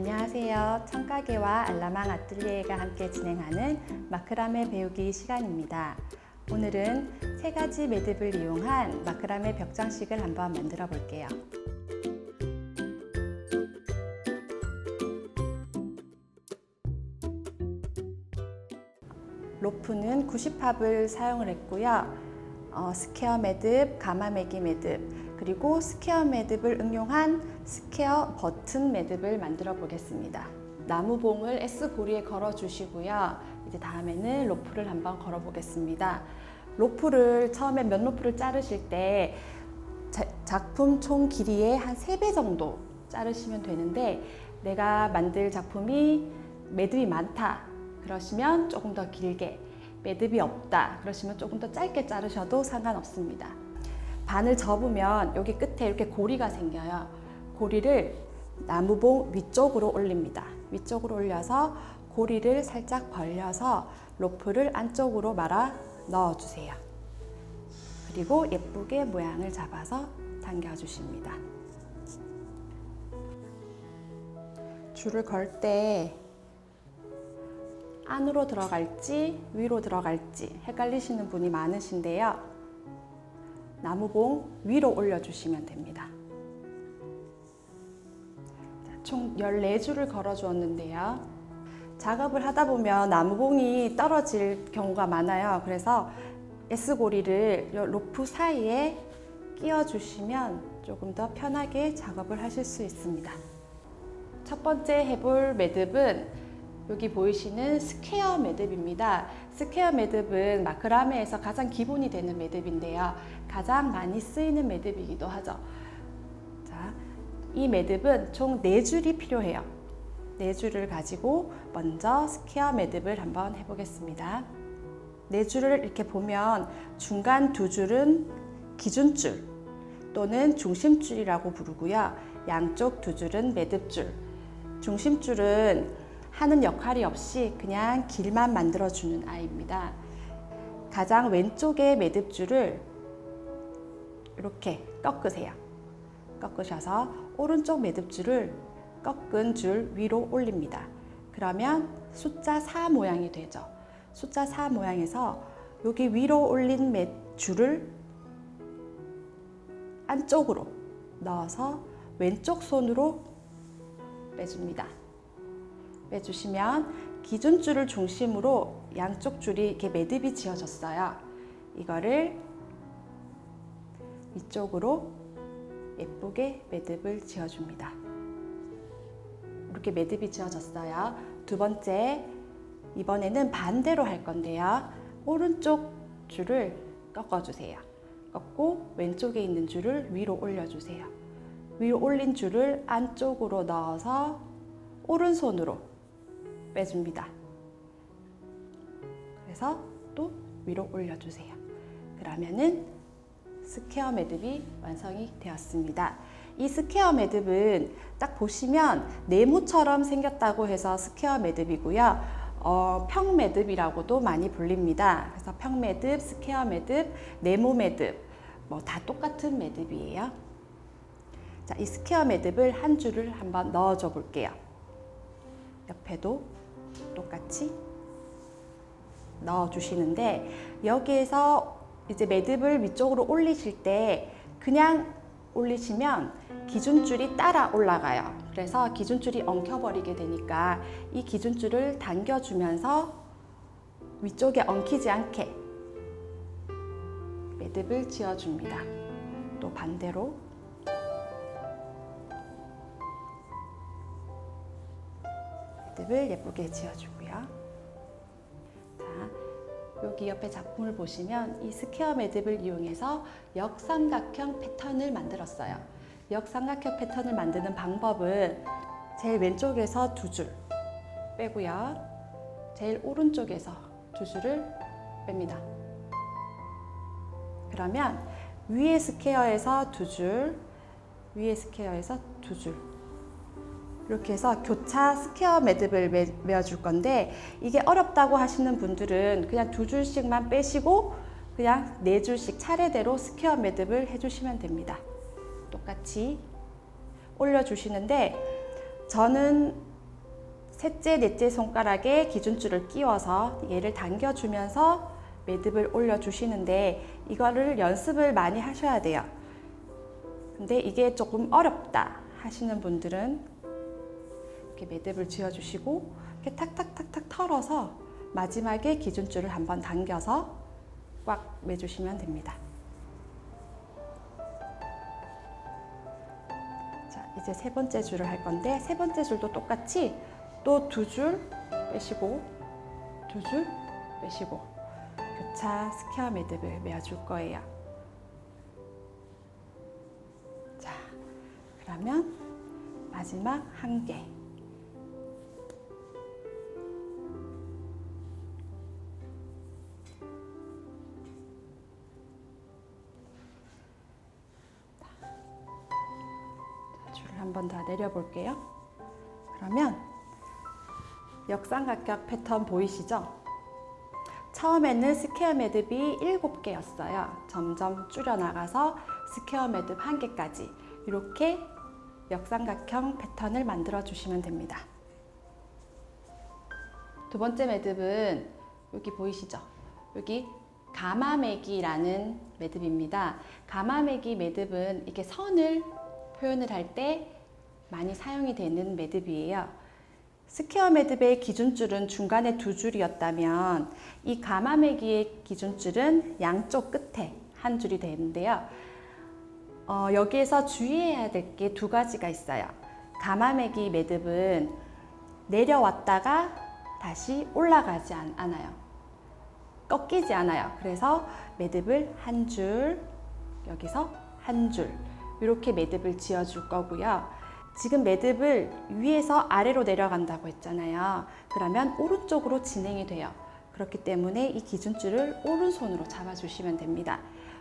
안녕하세요. 청가게와 알라망 아뜰리에가 함께 진행하는 마크라메 배우기 시간입니다. 오늘은 3가지 매듭을 이용한 마크라메 벽장식을 한번 만들어 볼게요. 로프는 90합을 사용을 했고요. 스퀘어 매듭, 가마매기 매듭, 그리고 스퀘어 매듭을 응용한 스퀘어 버튼 매듭을 만들어 보겠습니다. 나무봉을 S고리에 걸어 주시고요. 이제 다음에는 로프를 한번 걸어 보겠습니다. 로프를 처음에 면 로프를 자르실 때 작품 총 길이의 한 3배 정도 자르시면 되는데, 내가 만들 작품이 매듭이 많다 그러시면 조금 더 길게, 매듭이 없다 그러시면 조금 더 짧게 자르셔도 상관없습니다. 반을 접으면 여기 끝에 이렇게 고리가 생겨요. 고리를 나무봉 위쪽으로 올립니다. 위쪽으로 올려서 고리를 살짝 벌려서 로프를 안쪽으로 말아 넣어주세요. 그리고 예쁘게 모양을 잡아서 당겨주십니다. 줄을 걸 때 안으로 들어갈지 위로 들어갈지 헷갈리시는 분이 많으신데요. 나무봉 위로 올려주시면 됩니다. 총 14줄을 걸어 주었는데요. 작업을 하다 보면 나무봉이 떨어질 경우가 많아요. 그래서 S고리를 로프 사이에 끼워 주시면 조금 더 편하게 작업을 하실 수 있습니다. 첫 번째 해볼 매듭은 여기 보이시는 스퀘어 매듭입니다. 스퀘어 매듭은 마크라메에서 가장 기본이 되는 매듭인데요. 가장 많이 쓰이는 매듭이기도 하죠. 자, 이 매듭은 총 4줄이 필요해요. 4줄을 가지고 먼저 스퀘어 매듭을 한번 해보겠습니다. 4줄을 이렇게 보면 중간 2줄은 기준줄 또는 중심줄이라고 부르고요. 양쪽 2줄은 매듭줄. 중심줄은 하는 역할이 없이 그냥 길만 만들어주는 아이입니다. 가장 왼쪽의 매듭줄을 이렇게 꺾으세요. 꺾으셔서 오른쪽 매듭줄을 꺾은 줄 위로 올립니다. 그러면 숫자 4 모양이 되죠. 숫자 4 모양에서 여기 위로 올린 줄을 안쪽으로 넣어서 왼쪽 손으로 빼줍니다. 빼주시면 기준줄을 중심으로 양쪽 줄이 이렇게 매듭이 지어졌어요. 이거를 위쪽으로 예쁘게 매듭을 지어줍니다. 이렇게 매듭이 지어졌어요. 두 번째, 이번에는 반대로 할 건데요. 오른쪽 줄을 꺾어주세요. 꺾고 왼쪽에 있는 줄을 위로 올려주세요. 위로 올린 줄을 안쪽으로 넣어서 오른손으로 빼줍니다. 그래서 또 위로 올려주세요. 그러면은 스퀘어 매듭이 완성이 되었습니다. 이 스퀘어 매듭은 딱 보시면 네모처럼 생겼다고 해서 스퀘어 매듭이고요. 평매듭이라고도 많이 불립니다. 그래서 평매듭, 스퀘어 매듭, 네모 매듭 뭐 다 똑같은 매듭이에요. 자, 이 스퀘어 매듭을 한 줄을 한번 넣어줘 볼게요. 옆에도 똑같이 넣어 주시는데, 여기에서 이제 매듭을 위쪽으로 올리실 때 그냥 올리시면 기준줄이 따라 올라가요. 그래서 기준줄이 엉켜버리게 되니까 이 기준줄을 당겨주면서 위쪽에 엉키지 않게 매듭을 지어줍니다. 또 반대로 매듭을 예쁘게 지어주고요. 자, 여기 옆에 작품을 보시면 이 스퀘어 매듭을 이용해서 역삼각형 패턴을 만들었어요. 역삼각형 패턴을 만드는 방법은 제일 왼쪽에서 2줄 빼고요. 제일 오른쪽에서 2줄을 뺍니다. 그러면 위에 스퀘어에서 2줄, 위에 스퀘어에서 2줄, 이렇게 해서 교차 스퀘어 매듭을 메어줄 건데, 이게 어렵다고 하시는 분들은 그냥 2줄씩만 빼시고 그냥 4줄씩 차례대로 스퀘어 매듭을 해주시면 됩니다. 똑같이 올려주시는데, 저는 셋째, 넷째 손가락에 기준줄을 끼워서 얘를 당겨주면서 매듭을 올려주시는데 이거를 연습을 많이 하셔야 돼요. 근데 이게 조금 어렵다 하시는 분들은 이렇게 매듭을 지어주시고 이렇게 탁탁탁탁 털어서 마지막에 기준줄을 한번 당겨서 꽉 매주시면 됩니다. 자, 이제 세 번째 줄을 할 건데 세 번째 줄도 똑같이 또 두 줄 빼시고 두 줄 빼시고 교차 스퀘어 매듭을 메어줄 거예요. 자, 그러면 마지막 한 개. 줄을 한 번 더 내려 볼게요. 그러면 역삼각형 패턴 보이시죠? 처음에는 스퀘어 매듭이 7개였어요. 점점 줄여나가서 스퀘어 매듭 1개까지 이렇게 역삼각형 패턴을 만들어 주시면 됩니다. 두 번째 매듭은 여기 보이시죠? 여기 가마매기라는 매듭입니다. 가마매기 매듭은 이렇게 선을 표현을 할 때 많이 사용이 되는 매듭이에요. 스퀘어 매듭의 기준줄은 중간에 두 줄이었다면 이 가마매기의 기준줄은 양쪽 끝에 한 줄이 되는데요. 여기에서 주의해야 될 게 두 가지가 있어요. 가마매기 매듭은 내려왔다가 다시 올라가지 않아요. 꺾이지 않아요. 그래서 매듭을 한 줄, 여기서 한 줄 이렇게 매듭을 지어줄 거고요. 지금 매듭을 위에서 아래로 내려간다고 했잖아요. 그러면 오른쪽으로 진행이 돼요. 그렇기 때문에 이 기준줄을 오른손으로 잡아주시면 됩니다.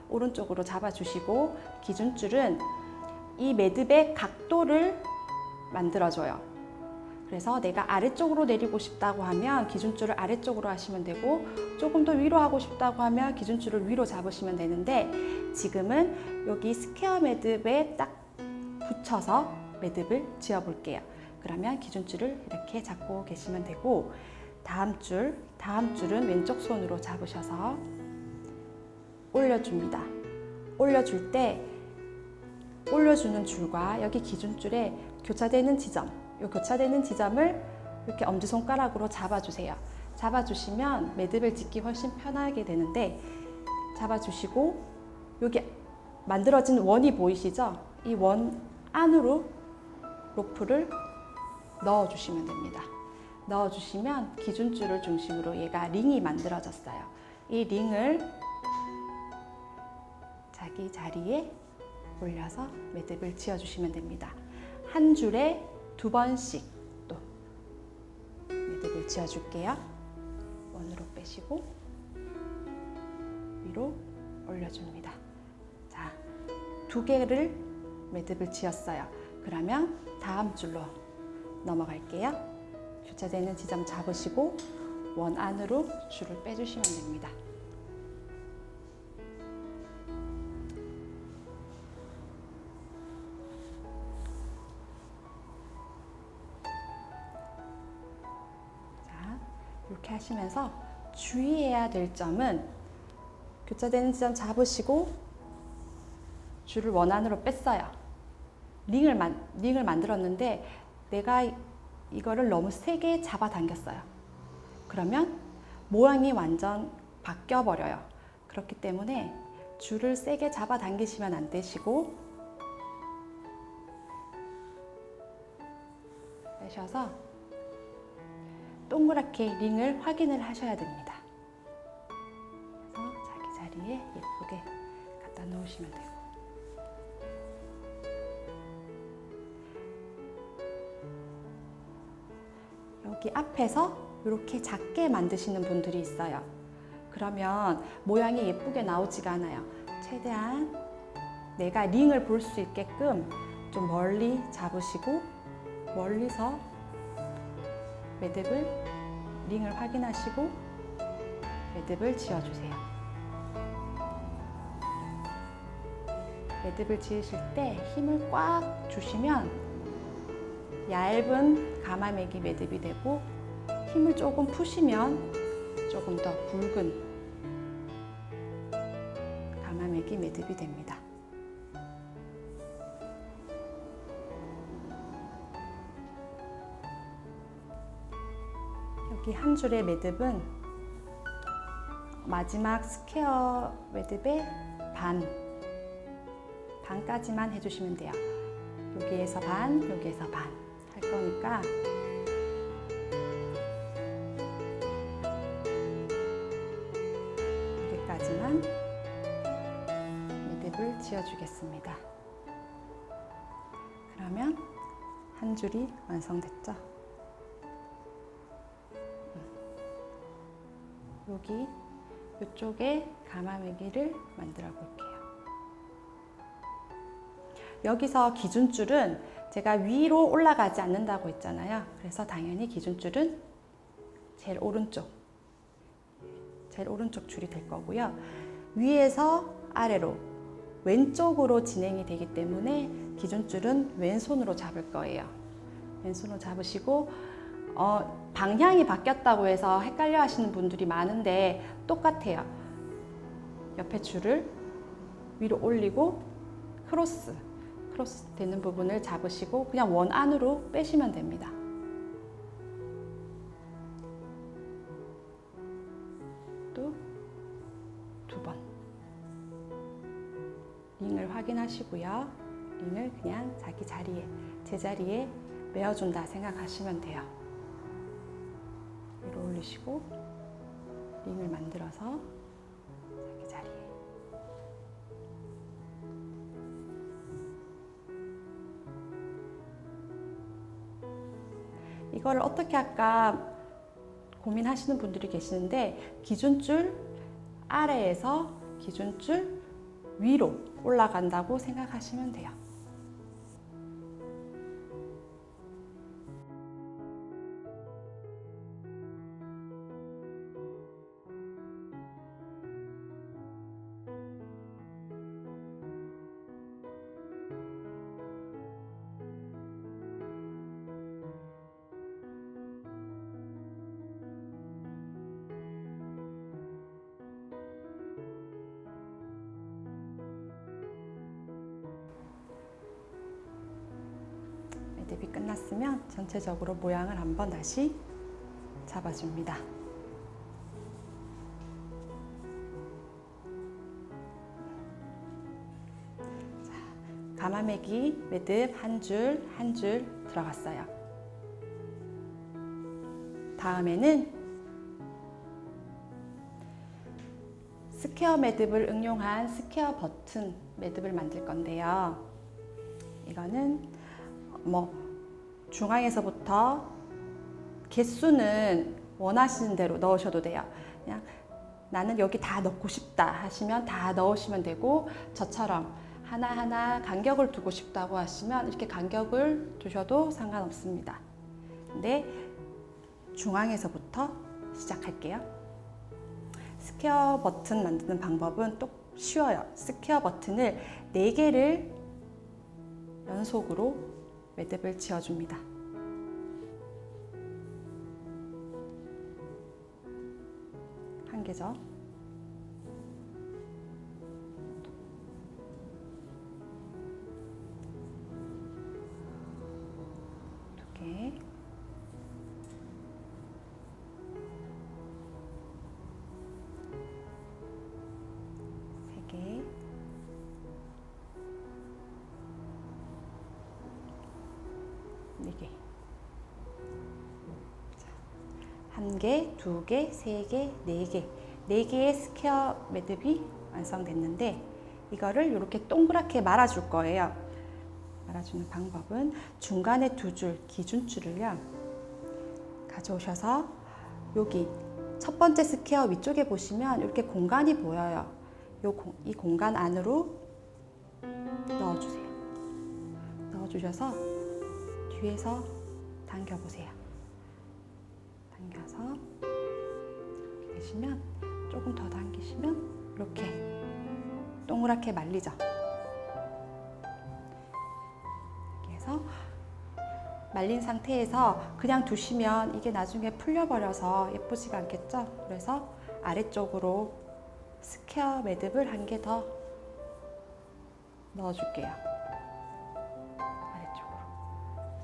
오른쪽으로 잡아주시고 기준줄은 이 매듭의 각도를 만들어줘요. 그래서 내가 아래쪽으로 내리고 싶다고 하면 기준줄을 아래쪽으로 하시면 되고 조금 더 위로 하고 싶다고 하면 기준줄을 위로 잡으시면 되는데 지금은 여기 스퀘어 매듭에 딱 붙여서 매듭을 지어 볼게요. 그러면 기준줄을 이렇게 잡고 계시면 되고 다음 줄은 왼쪽 손으로 잡으셔서 올려줍니다. 올려줄 때 올려주는 줄과 여기 기준줄에 교차되는 지점, 이 교차되는 지점을 이렇게 엄지손가락으로 잡아주세요. 잡아주시면 매듭을 짓기 훨씬 편하게 되는데 잡아주시고 여기 만들어진 원이 보이시죠? 이 원 안으로 로프를 넣어주시면 됩니다. 넣어주시면 기준줄을 중심으로 얘가 링이 만들어졌어요. 이 링을 자기 자리에 올려서 매듭을 지어주시면 됩니다. 한 줄에 2번씩 또 매듭을 지어줄게요. 원으로 빼시고 위로 올려줍니다. 자, 2개를 매듭을 지었어요. 그러면 다음 줄로 넘어갈게요. 교차되는 지점 잡으시고 원 안으로 줄을 빼주시면 됩니다. 자, 이렇게 하시면서 주의해야 될 점은 교차되는 지점 잡으시고 줄을 원 안으로 뺐어요. 링을 만들었는데 내가 이거를 너무 세게 잡아당겼어요. 그러면 모양이 완전 바뀌어 버려요. 그렇기 때문에 줄을 세게 잡아당기시면 안 되시고 빼셔서 동그랗게 링을 확인을 하셔야 됩니다. 그래서 자기 자리에 예쁘게 갖다 놓으시면 되고 여기 앞에서 이렇게 작게 만드시는 분들이 있어요. 그러면 모양이 예쁘게 나오지가 않아요. 최대한 내가 링을 볼 수 있게끔 좀 멀리 잡으시고 멀리서 매듭을 링을 확인하시고 매듭을 지어주세요. 매듭을 지으실 때 힘을 꽉 주시면 얇은 가마매기 매듭이 되고, 힘을 조금 푸시면 조금 더 굵은 가마매기 매듭이 됩니다. 여기 한 줄의 매듭은 마지막 스퀘어 매듭의 반까지만 해주시면 돼요. 여기에서 반, 여기에서 반 할 거니까 여기까지만 매듭을 지어주겠습니다. 그러면 한 줄이 완성됐죠? 여기 이쪽에 가마매기를 만들어 볼게요. 여기서 기준줄은 제가 위로 올라가지 않는다고 했잖아요. 그래서 당연히 기준줄은 제일 오른쪽 줄이 될 거고요. 위에서 아래로 왼쪽으로 진행이 되기 때문에 기준줄은 왼손으로 잡을 거예요. 왼손으로 잡으시고 방향이 바뀌었다고 해서 헷갈려 하시는 분들이 많은데 똑같아요. 옆에 줄을 위로 올리고 크로스 되는 부분을 잡으시고 그냥 원 안으로 빼시면 됩니다. 또 2번 링을 확인하시고요. 링을 그냥 자기 자리에, 제자리에 메어준다 생각하시면 돼요. 위로 올리시고 링을 만들어서 자기 자리에. 이거를 어떻게 할까 고민하시는 분들이 계시는데, 기준줄 아래에서 기준줄 위로 올라간다고 생각하시면 돼요. 매듭이 끝났으면 전체적으로 모양을 한번 다시 잡아줍니다. 자, 가마매기 매듭 한 줄 한 줄 들어갔어요. 다음에는 스퀘어 매듭을 응용한 스퀘어 버튼 매듭을 만들 건데요. 이거는 중앙에서부터 개수는 원하시는 대로 넣으셔도 돼요. 그냥 나는 여기 다 넣고 싶다 하시면 다 넣으시면 되고, 저처럼 하나하나 간격을 두고 싶다고 하시면 이렇게 간격을 두셔도 상관없습니다. 근데 중앙에서부터 시작할게요. 스퀘어 버튼 만드는 방법은 또 쉬워요. 스퀘어 버튼을 4개를 연속으로 매듭을 지어줍니다. 한 개죠. 두 개. 세 개. 네 개. 한 개, 두 개, 세 개, 네 개. 4개의 스퀘어 매듭이 완성됐는데, 이거를 이렇게 동그랗게 말아줄 거예요. 말아주는 방법은 중간에 2줄 기준줄을요 가져오셔서 여기 첫 번째 스퀘어 위쪽에 보시면 이렇게 공간이 보여요. 이 공간 안으로 넣어주세요. 넣어주셔서 뒤에서 당겨보세요. 당겨서 이렇게 되시면, 조금 더 당기시면 이렇게 동그랗게 말리죠. 이렇게 해서 말린 상태에서 그냥 두시면 이게 나중에 풀려버려서 예쁘지가 않겠죠? 그래서 아래쪽으로 스퀘어 매듭을 한 개 더 넣어줄게요. 아래쪽으로.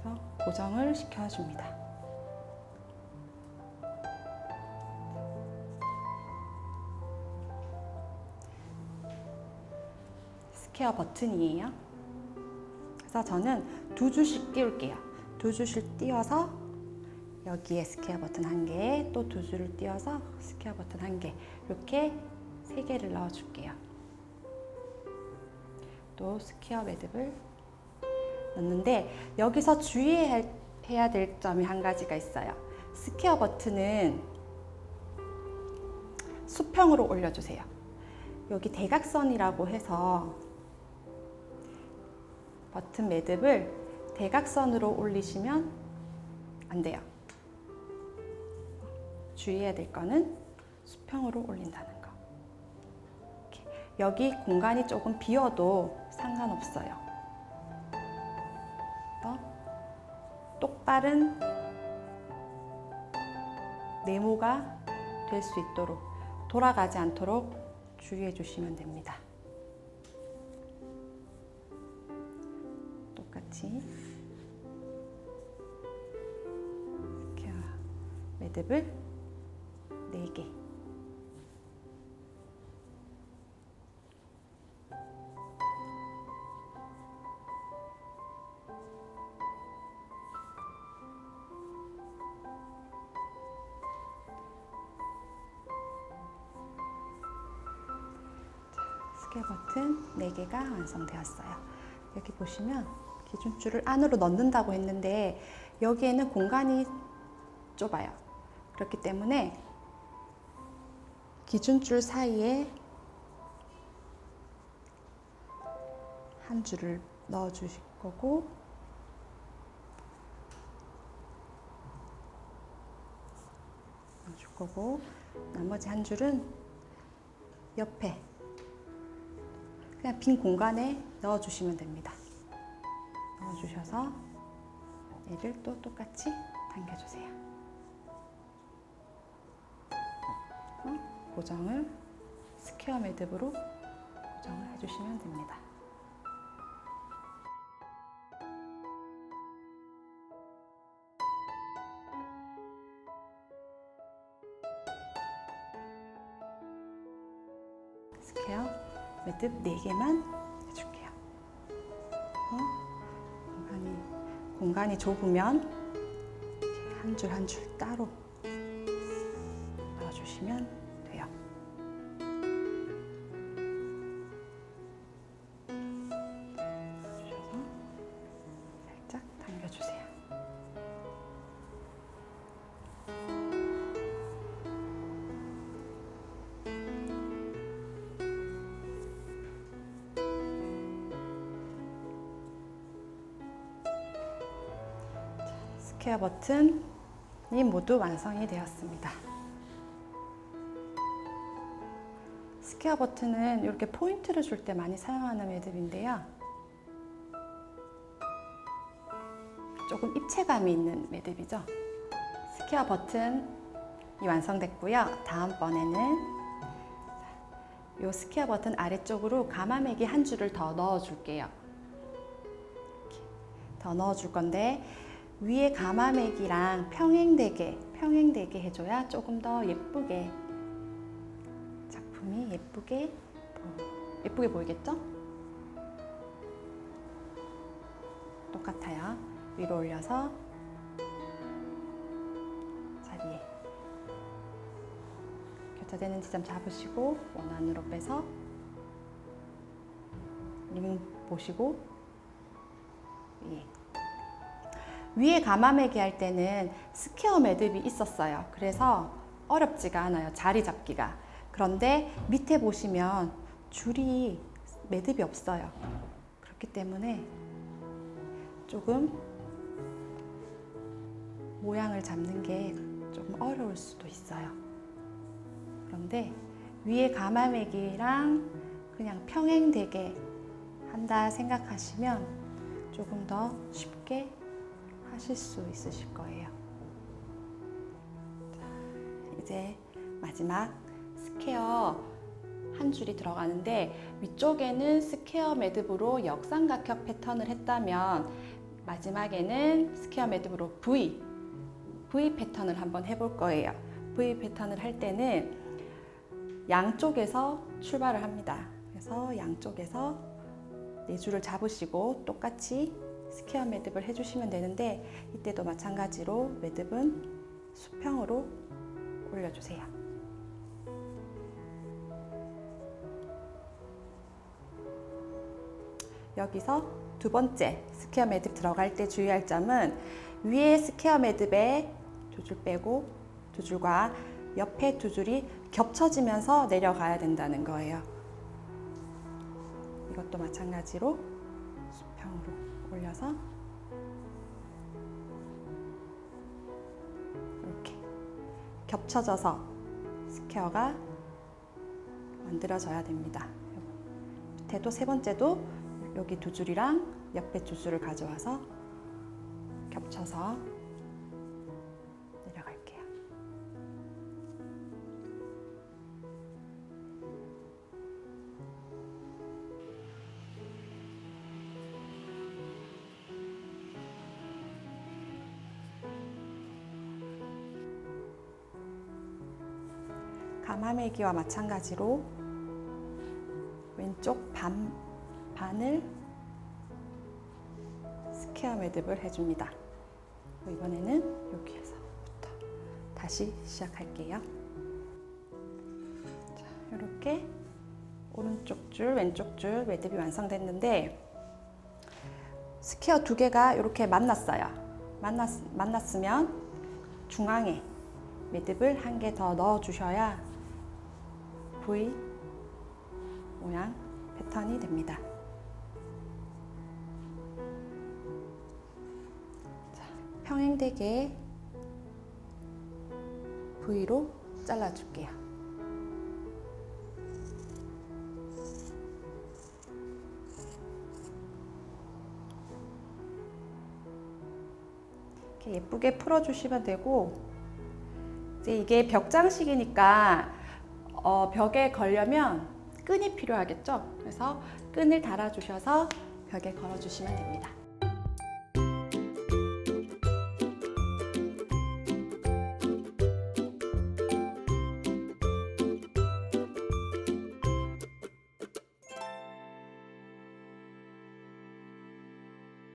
그래서 고정을 시켜줍니다. 스퀘어 버튼이에요. 그래서 저는 2줄씩 띄울게요. 2줄씩 띄워서 여기에 스퀘어 버튼 1개, 또 2줄을 띄워서 스퀘어 버튼 1개, 이렇게 3개를 넣어줄게요. 또 스퀘어 매듭을 넣는데 여기서 주의해야 될 점이 한 가지가 있어요. 스퀘어 버튼은 수평으로 올려주세요. 여기 대각선이라고 해서 버튼 매듭을 대각선으로 올리시면 안 돼요. 주의해야 될 거는 수평으로 올린다는 거. 이렇게. 여기 공간이 조금 비어도 상관없어요. 똑바른 네모가 될 수 있도록 돌아가지 않도록 주의해 주시면 됩니다. 똑같이 스퀘어 매듭을 4개. 스퀘어 버튼 4개가 완성되었어요. 여기 보시면 기준줄을 안으로 넣는다고 했는데 여기에는 공간이 좁아요. 그렇기 때문에 기준줄 사이에 한 줄을 넣어 주실 거고 나머지 한 줄은 옆에 그냥 빈 공간에 넣어 주시면 됩니다. 넣어 주셔서 얘를 또 똑같이 당겨 주세요. 고정을 스퀘어 매듭으로 고정을 해주시면 됩니다. 스퀘어 매듭 4개만 해줄게요. 공간이 좁으면 한 줄 한 줄 따로 넣어주시면 돼요. 넣어주셔서 살짝 당겨주세요. 스퀘어 버튼이 모두 완성이 되었습니다. 스퀘어 버튼은 이렇게 포인트를 줄 때 많이 사용하는 매듭인데요. 조금 입체감이 있는 매듭이죠. 스퀘어 버튼이 완성됐고요. 다음번에는 이 스퀘어 버튼 아래쪽으로 가마매기 한 줄을 더 넣어줄게요. 더 넣어줄 건데 위에 가마매기랑 평행되게 해줘야 조금 더 예쁘게 작품이 예쁘게 보이겠죠? 똑같아요. 위로 올려서 자리에 교차되는 지점 잡으시고 원안으로 빼서 림 보시고 위에 가마매기 할 때는 스퀘어 매듭이 있었어요. 그래서 어렵지가 않아요. 자리 잡기가. 그런데 밑에 보시면 줄이 매듭이 없어요. 그렇기 때문에 조금 모양을 잡는 게 조금 어려울 수도 있어요. 그런데 위에 가마매기랑 그냥 평행되게 한다 생각하시면 조금 더 쉽게 하실 수 있으실 거예요. 자, 이제 마지막 스퀘어 한 줄이 들어가는데, 위쪽에는 스퀘어 매듭으로 역삼각형 패턴을 했다면 마지막에는 스퀘어 매듭으로 V 패턴을 한번 해볼 거예요. V 패턴을 할 때는 양쪽에서 출발을 합니다. 그래서 양쪽에서 네 줄을 잡으시고 똑같이 스퀘어 매듭을 해주시면 되는데, 이때도 마찬가지로 매듭은 수평으로 올려주세요. 여기서 두 번째 스퀘어 매듭 들어갈 때 주의할 점은, 위에 스퀘어 매듭에 두 줄 빼고 두 줄과 옆에 두 줄이 겹쳐지면서 내려가야 된다는 거예요. 이것도 마찬가지로 수평으로 올려서 이렇게 겹쳐져서 스퀘어가 만들어져야 됩니다. 밑에도 세 번째도 여기 두 줄이랑 옆에 두 줄을 가져와서 겹쳐서 내려갈게요. 가마매기와 마찬가지로 왼쪽 반을 스퀘어 매듭을 해줍니다. 이번에는 여기에서부터 다시 시작할게요. 자, 이렇게 오른쪽 줄, 왼쪽 줄 매듭이 완성됐는데, 스퀘어 두 개가 이렇게 만났어요. 만났으면 중앙에 매듭을 한 개 더 넣어 주셔야 V 모양 패턴이 됩니다. 자, 평행되게 V로 잘라줄게요. 이렇게 예쁘게 풀어주시면 되고, 이제 이게 벽장식이니까 벽에 걸려면 끈이 필요하겠죠? 그래서 끈을 달아주셔서 벽에 걸어주시면 됩니다.